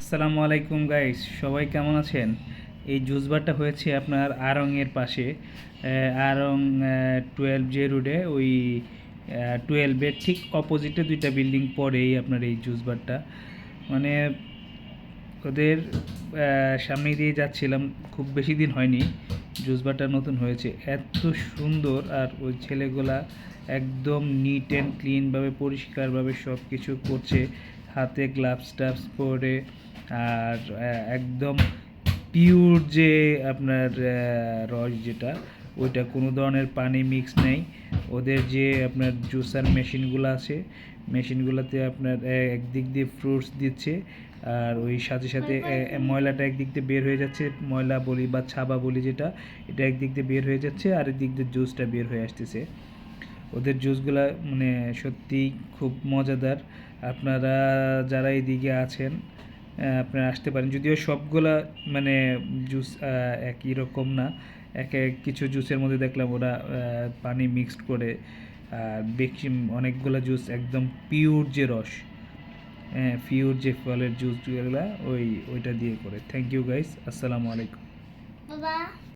আসসালামু আলাইকুম গাইস, সবাই কেমন আছেন? এই জুস বারটা হয়েছে আপনার আড়ংয়ের পাশে, আড়ং 12 রোডে, ওই 12-এর ঠিক অপোজিটে দুইটা বিল্ডিং পরেই আপনার এই জুস বারটা। মানে ওদের সামনে দিয়ে যাচ্ছিলাম, খুব বেশি দিন হয়নি, জুস বারটা নতুন হয়েছে, এত সুন্দর। আর ওই ছেলেগুলা একদম নিট অ্যান্ড ক্লিনভাবে পরিষ্কারভাবে সব কিছু করছে, হাতে গ্লাভস টাভস পরে। আর একদম পিওর যে আপনার রস যেটা, ওইটা কোনো ধরনের পানি মিক্স নেই। ওদের যে আপনার জুসার মেশিনগুলো আছে, মেশিনগুলোতে আপনার একদিক দিয়ে ফ্রুটস দিচ্ছে, আর ওই সাথে সাথে ময়লাটা একদিক দিয়ে বের হয়ে যাচ্ছে, ময়লা বলি বা ছাবা বলি যেটা, এটা একদিক দিয়ে বের হয়ে যাচ্ছে, আর একদিক দিয়ে জুসটা বের হয়ে আসতেছে। ওদের জুসগুলা মানে সত্যিই খুব মজাদার। আপনারা যারা এইদিকে আছেন, আপনারা আসতে পারেন। যদিও সবগুলা মানে জুস একই রকম না, এক এক কিছু জুসের মধ্যে দেখলাম ওরা পানি মিক্সড করে, আর বেশি অনেকগুলো জুস একদম পিওর যে রস, হ্যাঁ পিওর যে ফলের জুসগুলো, ওইটা দিয়ে করে। থ্যাংক ইউ গাইস, আসসালামু আলাইকুম।